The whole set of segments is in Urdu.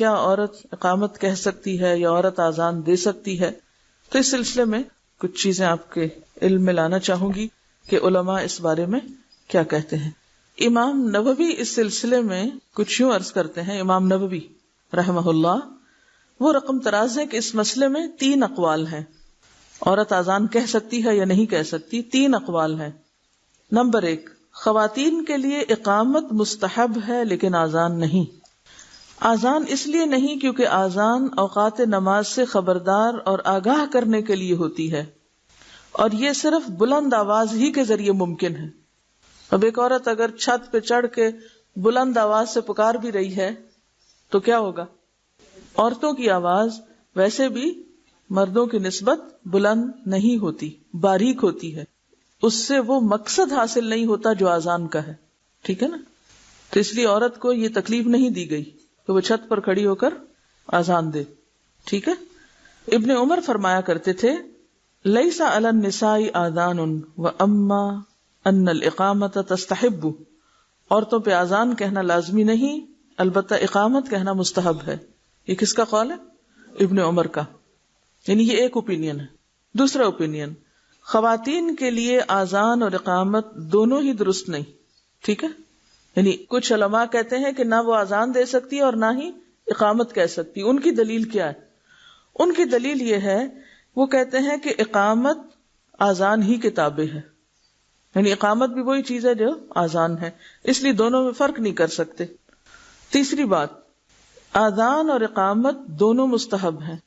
کیا عورت اقامت کہہ سکتی ہے یا عورت آذان دے سکتی ہے؟ تو اس سلسلے میں کچھ چیزیں آپ کے علم میں لانا چاہوں گی کہ علماء اس بارے میں کیا کہتے ہیں. امام نووی اس سلسلے میں کچھ یوں عرض کرتے ہیں. امام نووی رحمہ اللہ وہ رقم تراز ہے کہ اس مسئلے میں 3 اقوال ہیں. عورت آذان کہہ سکتی ہے یا نہیں کہہ سکتی، 3 اقوال ہیں. نمبر 1، خواتین کے لیے اقامت مستحب ہے لیکن آذان نہیں. آذان اس لیے نہیں کیونکہ آذان اوقات نماز سے خبردار اور آگاہ کرنے کے لیے ہوتی ہے، اور یہ صرف بلند آواز ہی کے ذریعے ممکن ہے. اب ایک عورت اگر چھت پہ چڑھ کے بلند آواز سے پکار بھی رہی ہے تو کیا ہوگا؟ عورتوں کی آواز ویسے بھی مردوں کی نسبت بلند نہیں ہوتی، باریک ہوتی ہے. اس سے وہ مقصد حاصل نہیں ہوتا جو آذان کا ہے. ٹھیک ہے نا؟ تو اس لیے عورت کو یہ تکلیف نہیں دی گئی کہ وہ چھت پر کھڑی ہو کر آذان دے. ٹھیک ہے. ابن عمر فرمایا کرتے تھے لیس علی النساء آذان واما ان الاقامت تستحب. عورتوں پہ آذان کہنا لازمی نہیں، البتہ اقامت کہنا مستحب ہے. یہ کس کا قول ہے؟ ابن عمر کا. یعنی یہ ایک اوپینین ہے. دوسرا اوپینین، خواتین کے لیے آذان اور اقامت دونوں ہی درست نہیں. ٹھیک ہے. یعنی کچھ علماء کہتے ہیں کہ نہ وہ آذان دے سکتی اور نہ ہی اقامت کہہ سکتی. ان کی دلیل کیا ہے؟ ان کی دلیل یہ ہے، وہ کہتے ہیں کہ اقامت آذان ہی کے تابع ہے. یعنی اقامت بھی وہی چیز ہے جو آذان ہے، اس لیے دونوں میں فرق نہیں کر سکتے. تیسری بات، آذان اور اقامت دونوں مستحب ہیں،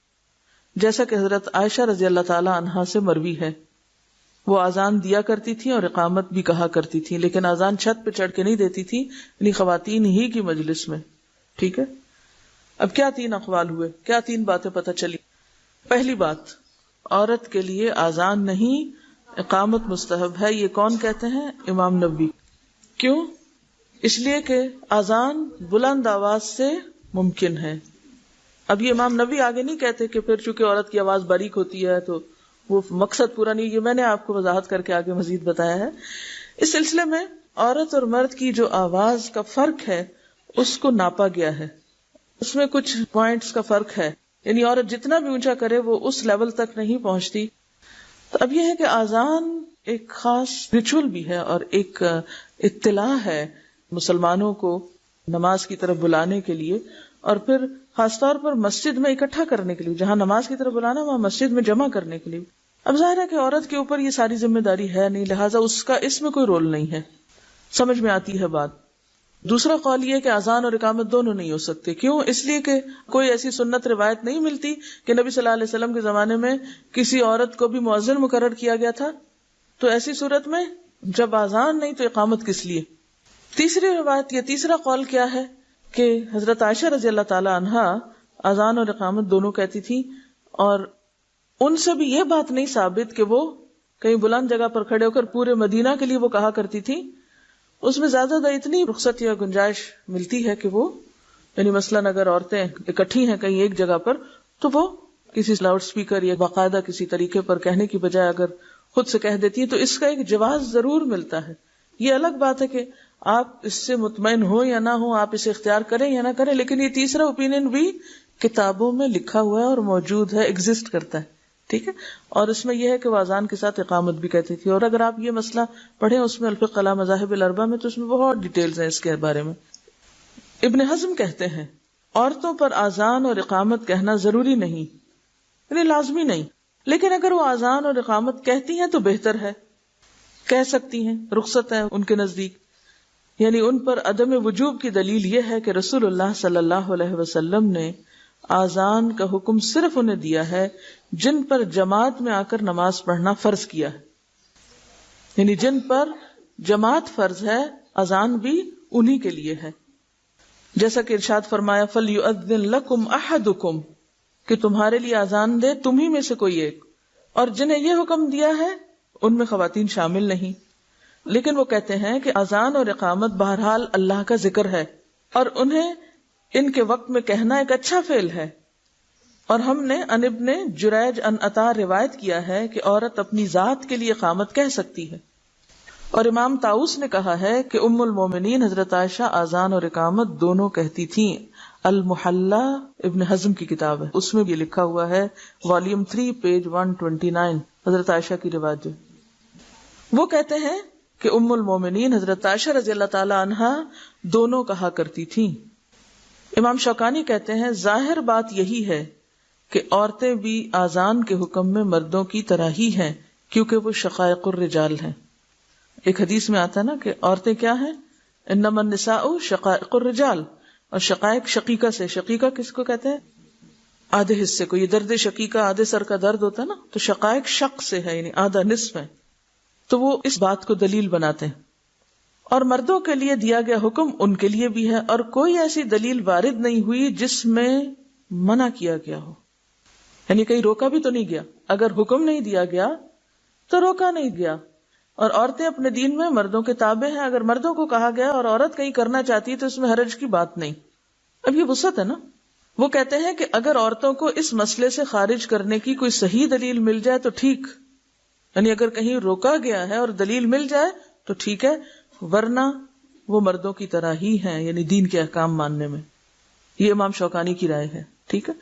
جیسا کہ حضرت عائشہ رضی اللہ تعالی عنہا سے مروی ہے. وہ آذان دیا کرتی تھی اور اقامت بھی کہا کرتی تھی، لیکن آذان چھت پہ چڑھ کے نہیں دیتی تھی، یعنی خواتین ہی کی مجلس میں. ٹھیک ہے. اب کیا 3 اقوال ہوئے، کیا 3 باتیں پتہ چلی؟ پہلی بات، عورت کے لیے آذان نہیں، اقامت مستحب ہے. یہ کون کہتے ہیں؟ امام نووی. کیوں؟ اس لیے کہ آذان بلند آواز سے ممکن ہے. اب یہ امام نووی آگے نہیں کہتے کہ پھر چونکہ عورت کی آواز باریک ہوتی ہے تو وہ مقصد پورا نہیں. یہ میں نے آپ کو وضاحت کر کے آگے مزید بتایا ہے. اس سلسلے میں عورت اور مرد کی جو آواز کا فرق ہے اس کو ناپا گیا ہے. اس میں کچھ پوائنٹس کا فرق ہے. یعنی عورت جتنا بھی اونچا کرے وہ اس لیول تک نہیں پہنچتی. تو اب یہ ہے کہ آذان ایک خاص ریچول بھی ہے اور ایک اطلاع ہے مسلمانوں کو نماز کی طرف بلانے کے لیے، اور پھر خاص طور پر مسجد میں اکٹھا کرنے کے لیے. جہاں نماز کی طرف بلانا وہاں مسجد میں جمع کرنے کے لیے. اب ظاہر ہے کہ عورت کے اوپر یہ ساری ذمہ داری ہے نہیں، لہٰذا اس کا اس میں کوئی رول نہیں ہے. سمجھ میں آتی ہے بات. دوسرا قول یہ کہ اذان اور اقامت دونوں نہیں ہو سکتے. کیوں؟ اس لیے کہ کوئی ایسی سنت روایت نہیں ملتی کہ نبی صلی اللہ علیہ وسلم کے زمانے میں کسی عورت کو بھی مؤذن مقرر کیا گیا تھا. تو ایسی صورت میں جب اذان نہیں تو اقامت کس لیے؟ تیسری روایت یا تیسرا قول کیا ہے کہ حضرت عائشہ رضی اللہ تعالی عنہا اذان اور اقامت دونوں کہتی تھی، اور ان سے بھی یہ بات نہیں ثابت کہ وہ کہیں بلند جگہ پر کھڑے ہو کر پورے مدینہ کے لیے وہ کہا کرتی تھی. اس میں زیادہ اتنی رخصت یا گنجائش ملتی ہے کہ وہ، یعنی مثلاً اگر عورتیں اکٹھی ہیں کہیں ایک جگہ پر تو وہ کسی لاؤڈ سپیکر یا باقاعدہ کسی طریقے پر کہنے کی بجائے اگر خود سے کہہ دیتی ہے تو اس کا ایک جواز ضرور ملتا ہے. یہ الگ بات ہے کہ آپ اس سے مطمئن ہو یا نہ ہو، آپ اسے اختیار کریں یا نہ کریں، لیکن یہ تیسرا اوپینین بھی کتابوں میں لکھا ہوا ہے اور موجود ہے، ایگزسٹ کرتا ہے. ٹھیک ہے. اور اس میں یہ ہے کہ وہ اذان کے ساتھ اقامت بھی کہتی تھی. اور اگر آپ یہ مسئلہ پڑھیں اس میں الفقہ علی مذاہب الاربعہ میں تو اس میں بہت ڈیٹیلز ہیں اس کے بارے میں. ابن حزم کہتے ہیں عورتوں پر اذان اور اقامت کہنا ضروری نہیں، یعنی لازمی نہیں، لیکن اگر وہ اذان اور اقامت کہتی ہیں تو بہتر ہے، کہہ سکتی ہیں، رخصت ہے ان کے نزدیک. یعنی ان پر عدم وجوب کی دلیل یہ ہے کہ رسول اللہ صلی اللہ علیہ وسلم نے آذان کا حکم صرف انہیں دیا ہے جن پر جماعت میں آ کر نماز پڑھنا فرض کیا ہے. یعنی جن پر جماعت فرض ہے اذان بھی انہی کے لیے ہے. جیسا کہ ارشاد فرمایا فَلْيُؤَذِّن لَكُمْ أَحَدُكُمْ، کہ تمہارے لیے اذان دے تمہیں میں سے کوئی ایک. اور جنہیں یہ حکم دیا ہے ان میں خواتین شامل نہیں، لیکن وہ کہتے ہیں کہ اذان اور اقامت بہرحال اللہ کا ذکر ہے اور انہیں ان کے وقت میں کہنا ایک اچھا فعل ہے. اور ہم نے ان ابن جریج ان عطا روایت کیا ہے کہ عورت اپنی ذات کے لیے اقامت کہہ سکتی ہے. اور امام طاؤس نے کہا ہے کہ ام المومنین حضرت عائشہ اذان اور اقامت دونوں کہتی تھیں. المحلہ ابن حزم کی کتاب ہے، اس میں یہ لکھا ہوا ہے، والیوم 3 پیج 129، حضرت عائشہ کی روایت جو وہ کہتے ہیں کہ ام المومنین حضرت عائشہ رضی اللہ تعالی عنہا دونوں کہا کرتی تھیں۔ امام شوکانی کہتے ہیں ظاہر بات یہی ہے کہ عورتیں بھی آذان کے حکم میں مردوں کی طرح ہی ہیں، کیونکہ وہ شقائق الرجال ہیں۔ ایک حدیث میں آتا ہے نا کہ عورتیں کیا ہیں، انما النساء شقائق الرجال، اور شقائق شقیقہ سے، شقیقہ کس کو کہتے ہیں، آدھے حصے کو، یہ درد شقیقہ آدھے سر کا درد ہوتا ہے نا، تو شقائق شق سے ہے، یعنی آدھا نصف ہے، تو وہ اس بات کو دلیل بناتے ہیں۔ اور مردوں کے لیے دیا گیا حکم ان کے لیے بھی ہے، اور کوئی ایسی دلیل وارد نہیں ہوئی جس میں منع کیا گیا ہو، یعنی کہیں روکا بھی تو نہیں گیا، اگر حکم نہیں دیا گیا تو روکا نہیں گیا۔ اور عورتیں اپنے دین میں مردوں کے تابع ہیں، اگر مردوں کو کہا گیا اور عورت کہیں کرنا چاہتی ہے تو اس میں حرج کی بات نہیں۔ اب یہ وسعت ہے نا، وہ کہتے ہیں کہ اگر عورتوں کو اس مسئلے سے خارج کرنے کی کوئی صحیح دلیل مل جائے تو ٹھیک، یعنی اگر کہیں روکا گیا ہے اور دلیل مل جائے تو ٹھیک ہے، ورنہ وہ مردوں کی طرح ہی ہیں، یعنی دین کے احکام ماننے میں۔ یہ امام شوکانی کی رائے ہے، ٹھیک ہے۔